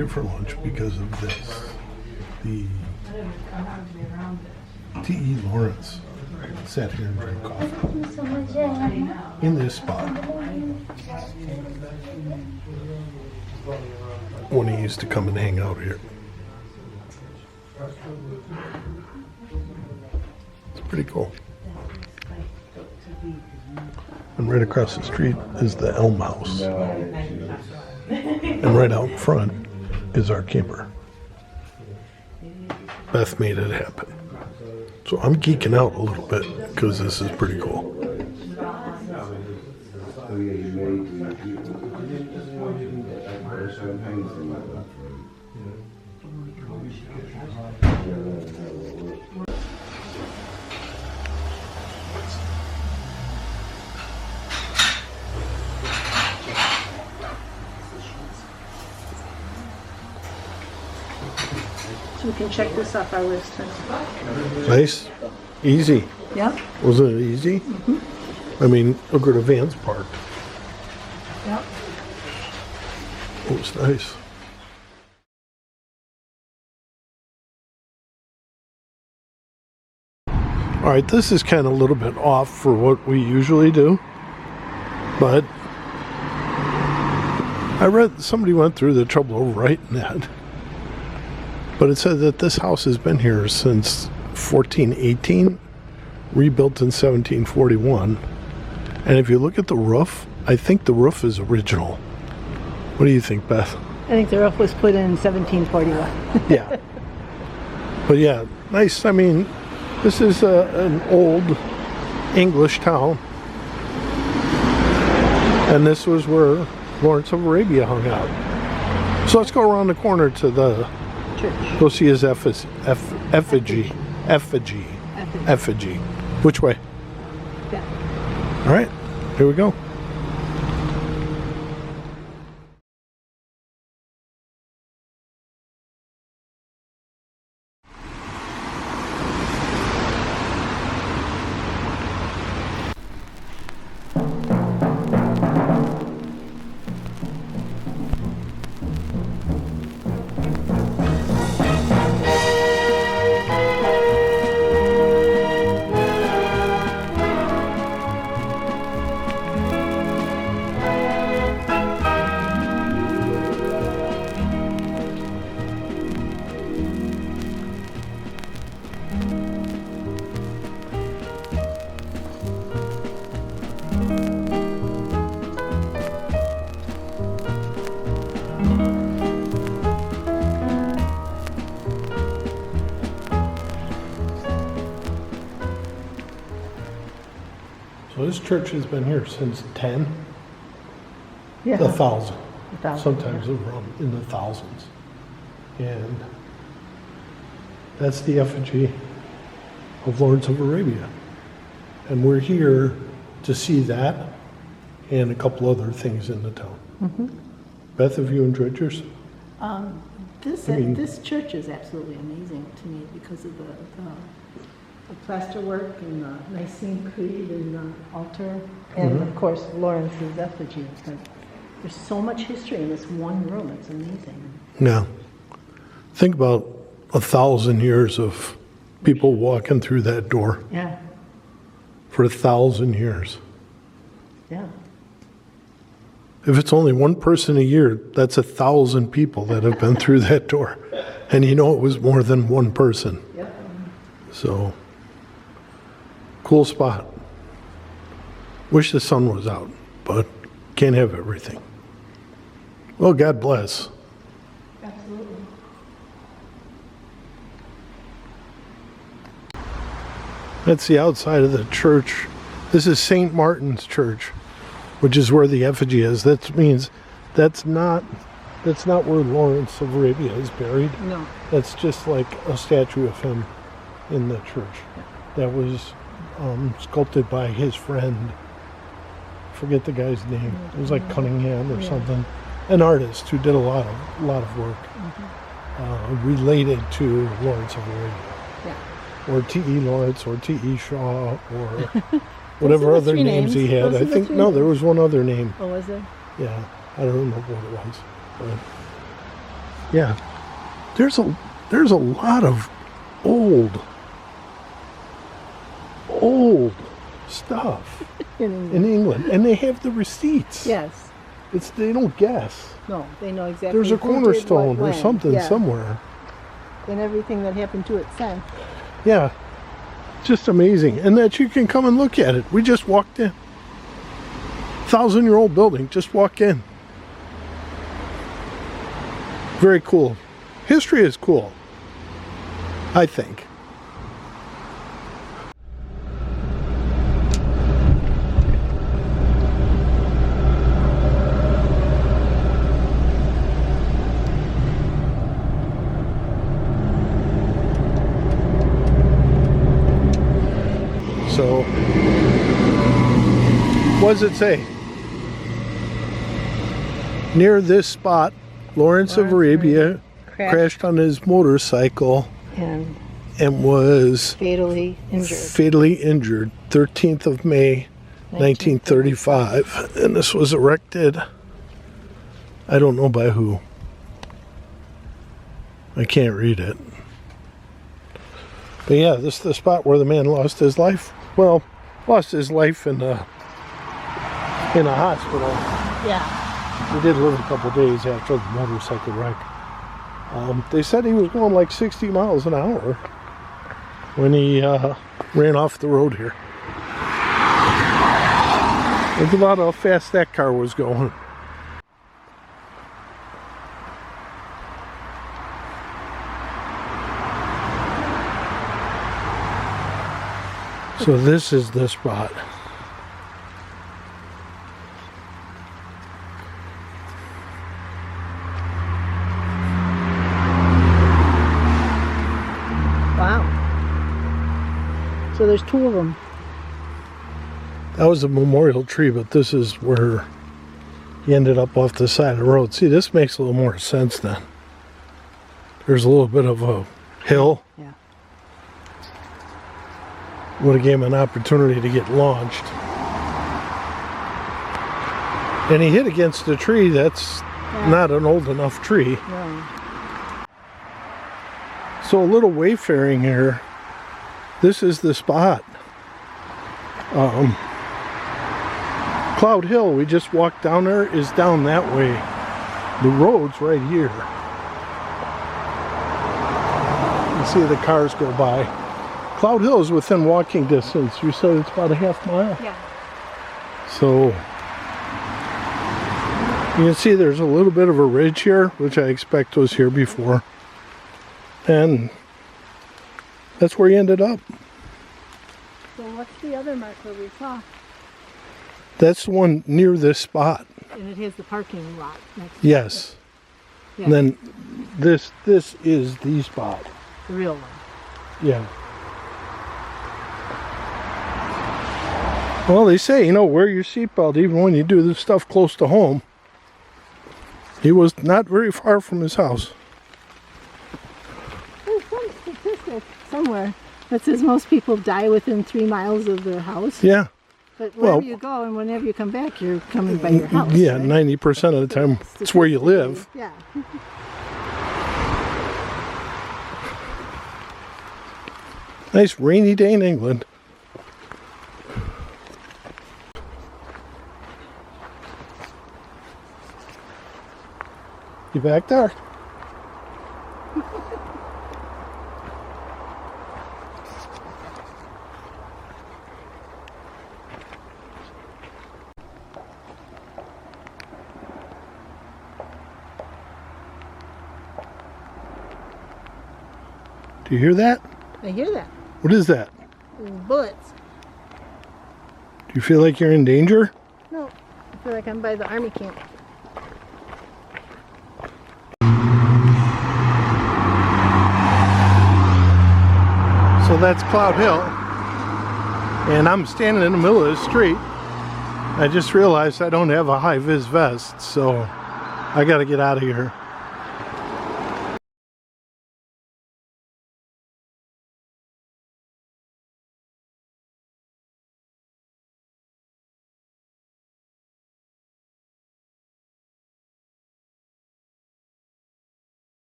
here for lunch because of this. The T.E. Lawrence sat here and drank coffee in this spot when he used to come and hang out here. It's pretty cool. And right across the street is the Elm House. And right out in front is our camper. Beth made it happen. So I'm geeking out a little bit because this is pretty cool. So we can check this off our list. Nice. Easy. Yep. Wasn't it easy? Mm-hmm. I mean, look where the van's parked. Yep. It was nice. All right, this is kind of a little bit off for what we usually do, but I read somebody went through the trouble of writing that. But it said that this house has been here since 1418, rebuilt in 1741. And if you look at the roof, I think the roof is original. What do you think, Beth? I think the roof was put in 1741. Yeah. But yeah, nice. I mean, this is an old English town. And this was where Lawrence of Arabia hung out. So let's go around the corner to the church. Go see his effigy. Effigy. Which way? Yeah. All right, here we go. So this church has been here since 10? Yeah. 1,000. 1,000, Sometimes around in the thousands. And that's the effigy of Lawrence of Arabia. And we're here to see that and a couple other things in the town. Mm-hmm. Beth, have you enjoyed yours? This church is absolutely amazing to me because of the plaster work and the Nicene Creed and the altar, and of course Lawrence's effigy. But there's so much history in this one room. It's amazing. Yeah. Think about 1,000 years of people walking through that door. Yeah. For 1,000 years. Yeah. If it's only one person a year, that's 1,000 people that have been through that door. And you know it was more than one person. Yep. So, cool spot. Wish the sun was out, but can't have everything. Well, God bless. Absolutely. That's the outside of the church. This is St. Martin's Church, which is where the effigy is. That means that's not where Lawrence of Arabia is buried. No. That's just like a statue of him in the church. Yeah. That was sculpted by his friend. Forget the guy's name. It was like Cunningham or something. An artist who did a lot of work related to Lawrence of Arabia. Yeah. Or T.E. Lawrence or T.E. Shaw or whatever other names he had. I think, no, there was one other name. Oh, was there? Yeah, I don't remember what it was. Yeah. There's a lot of old stuff in England, and they have the receipts. Yes. They don't guess. No, they know exactly. There's a who did cornerstone what or when. something Yeah. somewhere. And everything that happened to it since. Yeah. Just amazing. And that you can come and look at it. We just walked in. 1,000-year-old building. Just walk in. Very cool. History is cool, I think. So, what does it say? Near this spot, Lawrence of Arabia crashed on his motorcycle and was fatally injured 13th of May 1935. And this was erected, I don't know by who. I can't read it. But yeah, this is the spot where the man lost his life. Well, lost his life in a hospital. Yeah. He did live a couple days after the motorcycle wreck. They said he was going like 60 miles an hour when he ran off the road here. Think about how fast that car was going. So this is the spot. Wow. So there's two of them. That was a memorial tree, but this is where he ended up off the side of the road. See, this makes a little more sense then. There's a little bit of a hill. Yeah. Would have gave him an opportunity to get launched. And he hit against a tree that's not an old enough tree. No. So a little wayfaring here. This is the spot. Cloud Hill, we just walked down there, is down that way. The road's right here. You see the cars go by. Cloud Hill is within walking distance. You said it's about a half mile? Yeah. So you can see there's a little bit of a ridge here, which I expect was here before. And that's where he ended up. So what's the other marker we saw? That's the one near this spot. And it has the parking lot next to Yes. it. Yeah. And then this is the spot. The real one. Yeah. Well, they say, you know, wear your seatbelt even when you do this stuff close to home. He was not very far from his house. There's some statistic somewhere that says most people die within 3 miles of their house. Yeah. But wherever Well, you go and whenever you come back, you're coming by your house. Yeah, right? 90% of the time it's where you live. Yeah. Nice rainy day in England. You back there? Do you hear that? I hear that. What is that? There's bullets. Do you feel like you're in danger? No, I feel like I'm by the army camp. So that's Cloud Hill. And I'm standing in the middle of the street. I just realized I don't have a high-vis vest, so I gotta get out of here.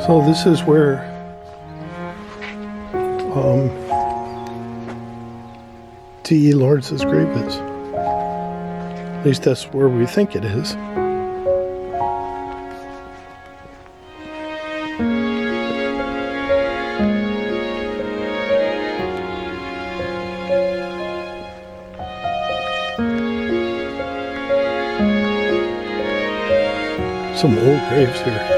So this is where T.E. Lawrence's grave is. At least that's where we think it is. Some old graves here.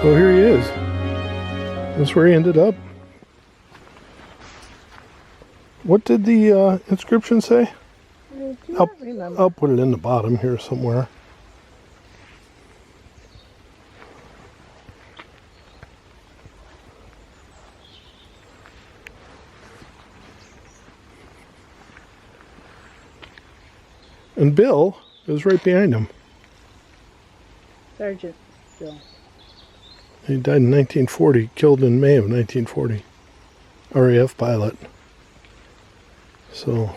So here he is. That's where he ended up. What did the inscription say? I do not remember. I'll put it in the bottom here somewhere. And Bill is right behind him. Sergeant Bill. He died in 1940, killed in May of 1940. RAF pilot. So,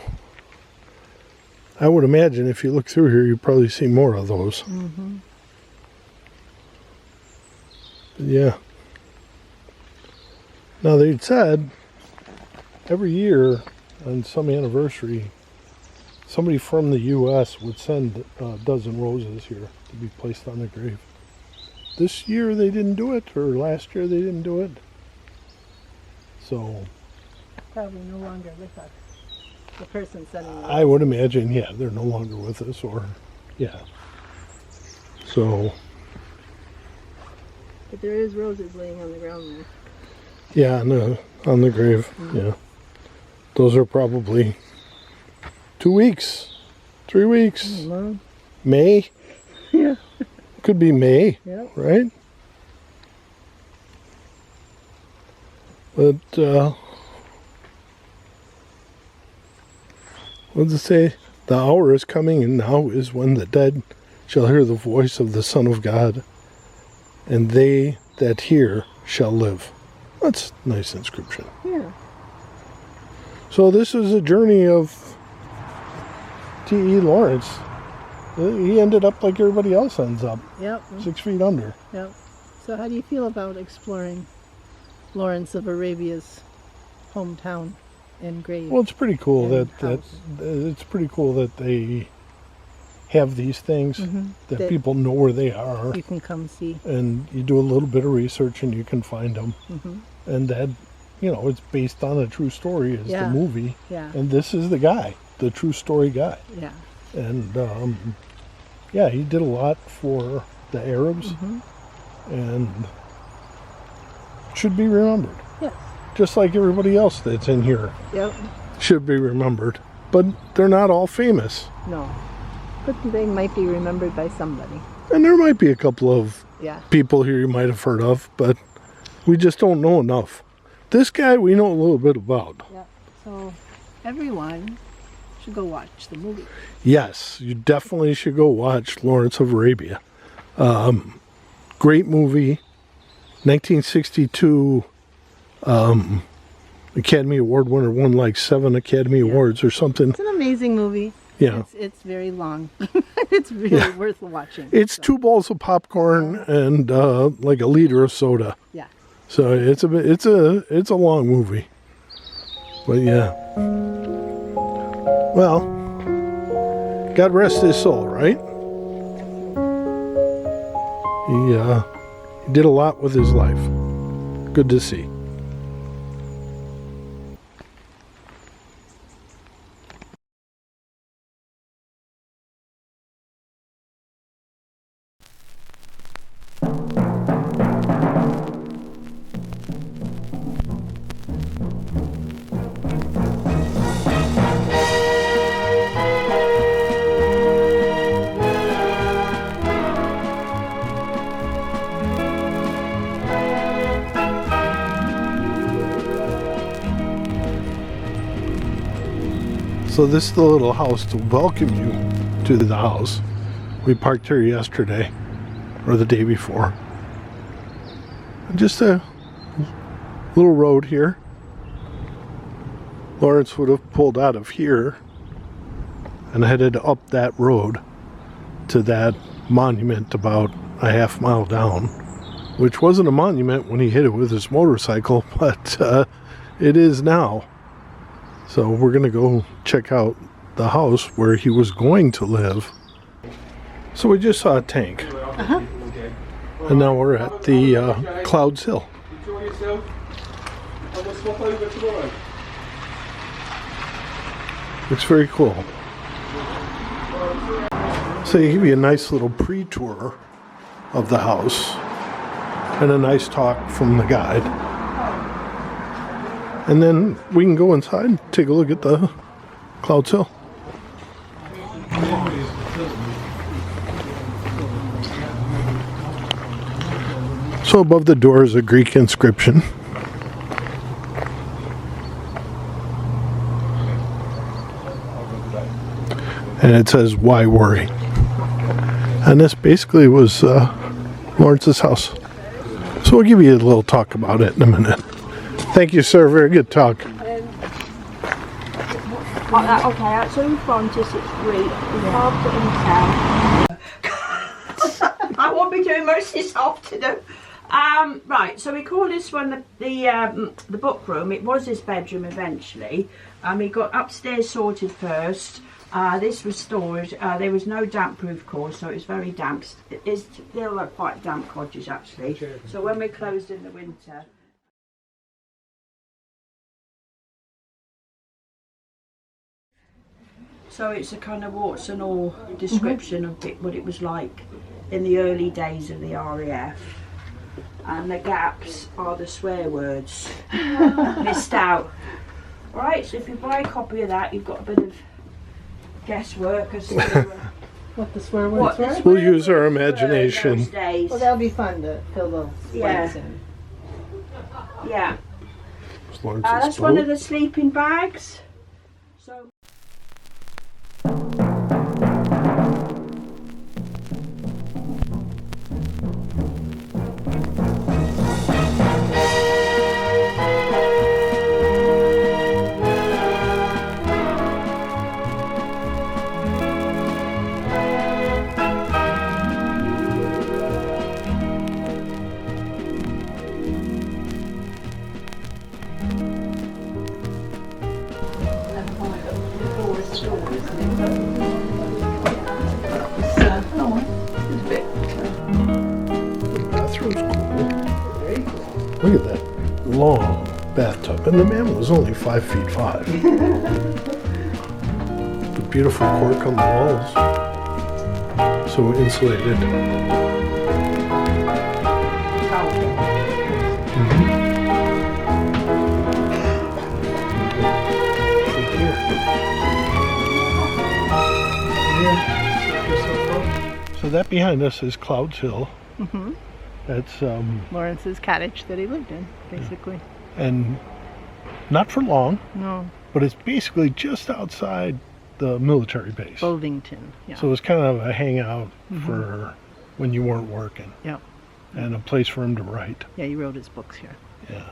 I would imagine if you look through here, you'll probably see more of those. Mm-hmm. But yeah. Now, they'd said every year on some anniversary, somebody from the U.S. would send a dozen roses here to be placed on the grave. This year they didn't do it, or last year they didn't do it. So Probably no longer with us. The person sending the I would imagine, yeah, they're no longer with us, or yeah. So But there is roses laying on the ground there. yeah, on the grave, yeah. Those are probably 2 weeks, 3 weeks. Well, May? yeah. Could be May, Yep. right? But, what does it say? The hour is coming, and now is when the dead shall hear the voice of the Son of God, and they that hear shall live. That's a nice inscription. Yeah. So this is a journey of T.E. Lawrence. He ended up like everybody else ends up, Yep. 6 feet under. Yep. So how do you feel about exploring Lawrence of Arabia's hometown and grave? Well, it's pretty cool And that house. it's pretty cool that they have these things, that That people know where they are, you can come see. and you do a little bit of research and you can find them. And that, you know, it's based on a true story as the Yeah. movie. Yeah. And this is the guy, the true story guy. Yeah. And yeah, he did a lot for the Arabs, and should be remembered. Yes. Just like everybody else that's in here Yep. should be remembered. But they're not all famous. No. But they might be remembered by somebody. And there might be a couple of Yeah. people here you might have heard of, but we just don't know enough. This guy we know a little bit about. Yeah. So everyone should go watch the movie. Yes, you definitely should go watch Lawrence of Arabia. Great movie. 1962 Academy Award winner, won like 7 Academy Awards or something. It's an amazing movie. Yeah. It's very long. It's really worth watching. It's so. 2 bowls of popcorn and like a liter of soda. Yeah. So it's a long movie. But yeah. Well, God rest his soul, right? He did a lot with his life. Good to see. So this is the little house to welcome you to the house. We parked here yesterday, or the day before. Just a little road here. Lawrence would have pulled out of here and headed up that road to that monument about a half mile down, which wasn't a monument when he hit it with his motorcycle, but it is now. So we're gonna go check out the house where he was going to live. So we just saw a tank. And now we're at the Clouds Hill. Enjoy yourself. And we'll swap over tomorrow. Looks very cool. So they give you a nice little pre-tour of the house and a nice talk from the guide. And then we can go inside and take a look at the Clouds Hill. So above the door is a Greek inscription. And it says, "Why worry?" And this basically was Lawrence's house. So we'll give you a little talk about it in a minute. Thank you, sir. Very good talk. Okay, actually in front is it's great. We parked it in town. I won't be doing much this afternoon. Right, so we call this one the book room. It was his bedroom eventually. We got upstairs sorted first. This was storage. There was no damp proof course, so it was very damp. It's still a quite damp cottage actually. So when we're closed in the winter. So it's a kind of warts and all description of what it was like in the early days of the RAF. And the gaps are the swear words missed out. Right, so if you buy a copy of that, you've got a bit of guesswork as to What the swear words were? We'll use our imagination. Those days. Well, that'll be fun to fill those blanks in. Yeah, It's Lawrence's that's one boat. of the sleeping bags. So. Bathroom's cool. Look at that long bathtub. And the man was only 5'5". The beautiful cork on the walls. So insulated. So that behind us is Clouds Hill. Mm-hmm. That's Lawrence's cottage that he lived in, basically. and not for long, No, but it's basically just outside the military base. Bovington. Yeah. So it's kind of a hangout for when you weren't working, yeah. and a place for him to write. Yeah, he wrote his books here. Yeah.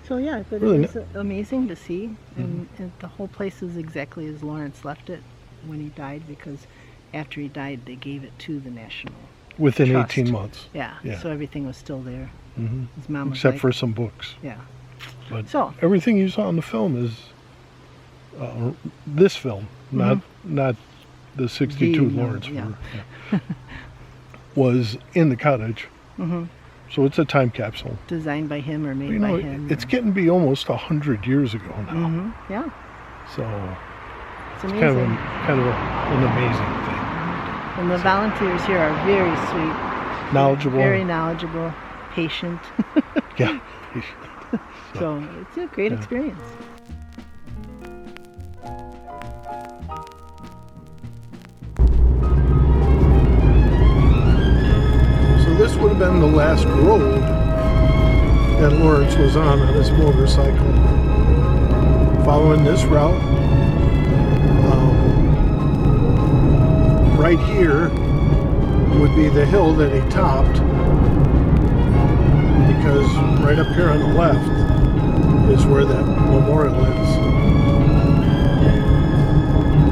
So yeah, but Really it was amazing to see, and the whole place is exactly as Lawrence left it when he died, because after he died, they gave it to the National. Within Trust. 18 months. Yeah. Yeah. So everything was still there. Hmm. His mom was Except like, for some books. yeah. But So everything you saw in the film is this film, not the 62 The- no, Lawrence yeah. yeah. was in the cottage. Mhm. So it's a time capsule. designed by him or made You by know, him. it's getting to be almost 100 years ago now. Yeah, So it's it's amazing. kind of an amazing thing. And the volunteers here are very sweet, Knowledgeable. very knowledgeable, patient. Yeah. So it's a great Yeah. experience. So this would have been the last road that Lawrence was on his motorcycle. Following this route, right here would be the hill that he topped, because right up here on the left is where that memorial is.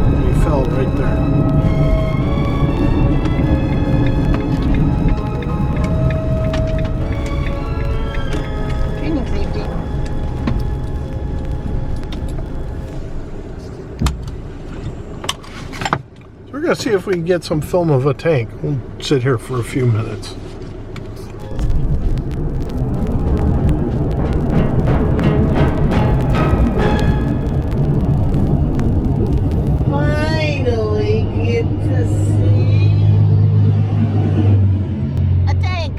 And he fell right there. Training safety. So we're going to see if we can get some film of a tank. We'll sit here for a few minutes. Finally get to see a tank.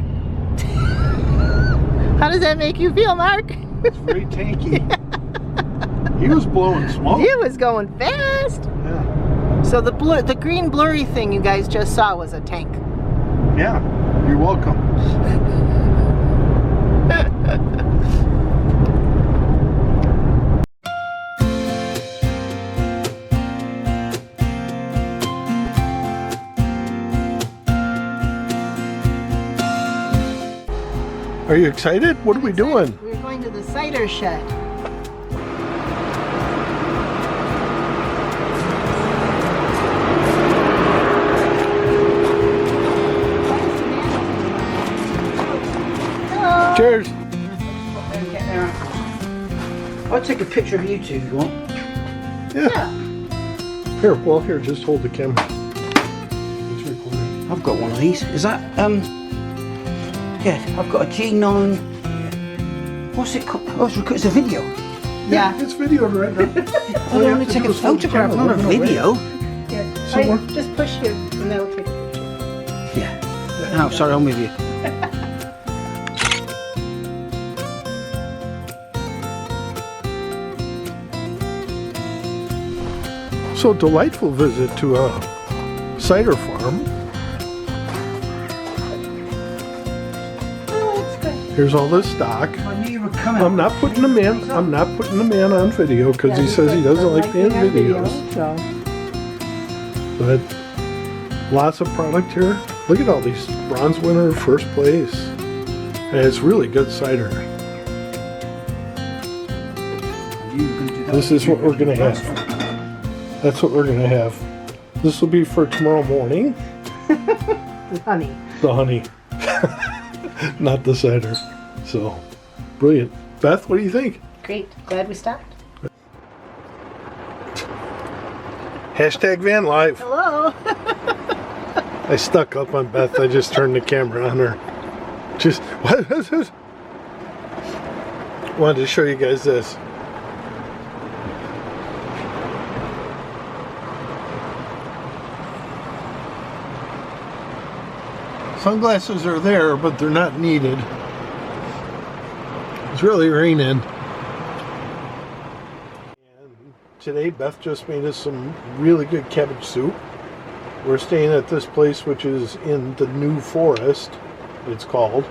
How does that make you feel, Mark? It's very tanky. He was blowing smoke. He was going fast. Yeah. So the green blurry thing you guys just saw was a tank. Yeah. You're welcome. Are you excited? What are we doing? We're going to the cider shed. Hello. Cheers. I'll take a picture of you two if you want. Yeah. Here, well, here, just hold the camera. It's recording. I've got one of these. Is that, yeah, I've got a G9. What's it called? Oh, it's a video. Yeah. It's videoed right now. I don't want to take a photograph, not a video. Yeah. Somewhere. Just push here and that'll take a picture. Yeah. Oh, sorry, I'm with you. So delightful visit to a cider farm. Oh, that's good. Here's all this stock. I knew you were coming. I'm not putting the man. I'm not putting the man on video because he says he doesn't like being in videos. So. But lots of product here. Look at all these bronze winner, first place, and it's really good cider. This is what we're gonna have. That's what we're gonna have. This will be for tomorrow morning. The honey. The honey, not the cider. So brilliant. Beth, what do you think? Great. Glad we stopped. Hashtag van life. Hello. I stuck up on Beth. I just turned the camera on her. Just what? Wanted to show you guys this. Sunglasses are there, but they're not needed. It's really raining. And today Beth just made us some really good cabbage soup. We're staying at this place, which is in the New Forest, it's called.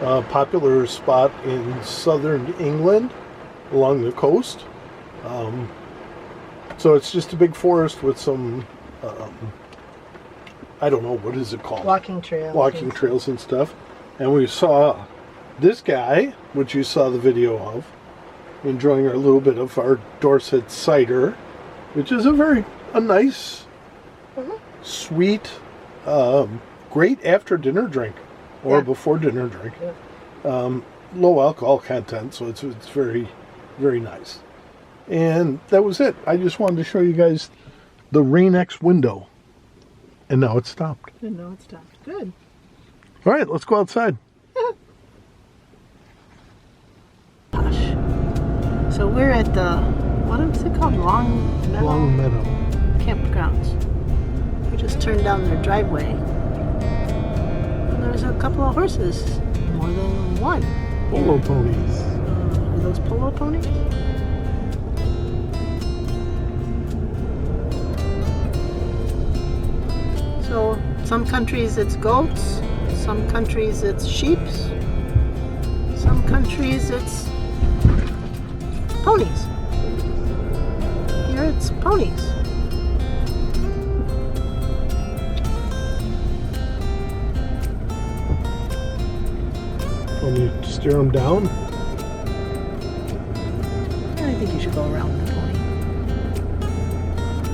A popular spot in southern England along the coast. So it's just a big forest with some, I don't know, what is it called? Walking trail. Walking trails and stuff. And we saw this guy, which you saw the video of, enjoying a little bit of our Dorset cider, which is a nice, sweet, great after dinner drink or before dinner drink. Yeah. Low alcohol content, so it's very, very nice. And that was it. I just wanted to show you guys the Rain-X window. And now it's stopped. Didn't know it stopped. Good. All right, let's go outside. Gosh. So we're at the, what is it called? Long Meadow Long Meadow. Campgrounds. We just turned down their driveway. And there's a couple of horses. More than one. Polo ponies. Are those polo ponies? So some countries it's goats, some countries it's sheep, some countries it's ponies. Here it's ponies. Can you steer them down? I think you should go around the pony.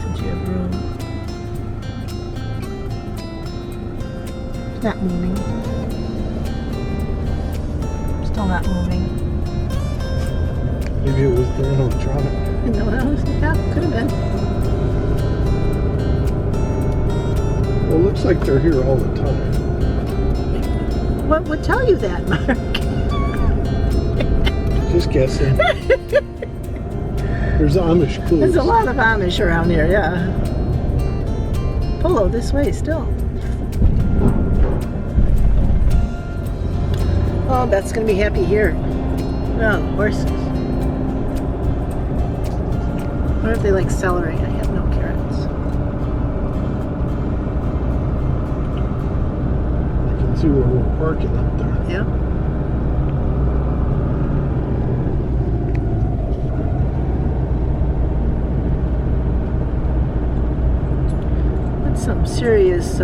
Since you have room. It's not moving. Still not moving. Maybe it was the animatronic. No, yeah, could have been. Well, it looks like they're here all the time. What would tell you that, Mark? Just guessing. There's Amish clues. There's a lot of Amish around here, yeah. Polo this way still. Oh, Beth's gonna be happy here. Oh, horses. What if they like celery? I have no carrots. You can see where we're parking up there. Yeah. That's some serious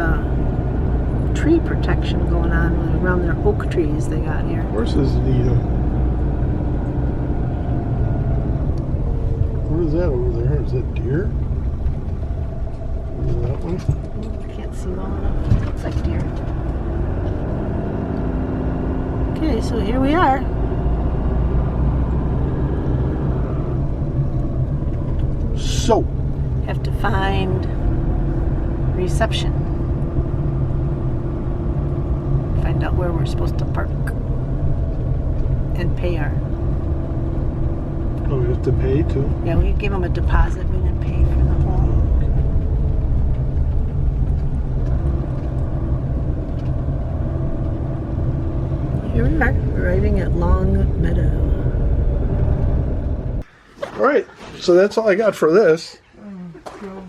tree protection going on around their oak trees they got here. Horses need them. What is that over there? Is that deer? What is that one? I can't see well enough. Looks like deer. Okay, so here we are. So, Have to find reception. Find out where we're supposed to park. And pay our. oh, we have to pay too? Yeah, we gave them a deposit. We didn't pay for the whole. Here we are, arriving at Long Meadow. All right, so that's all I got for this.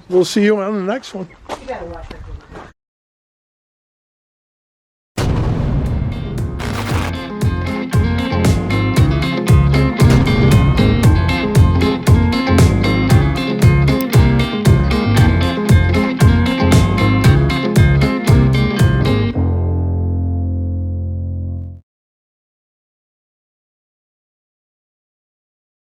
We'll see you on the next one. You gotta watch her.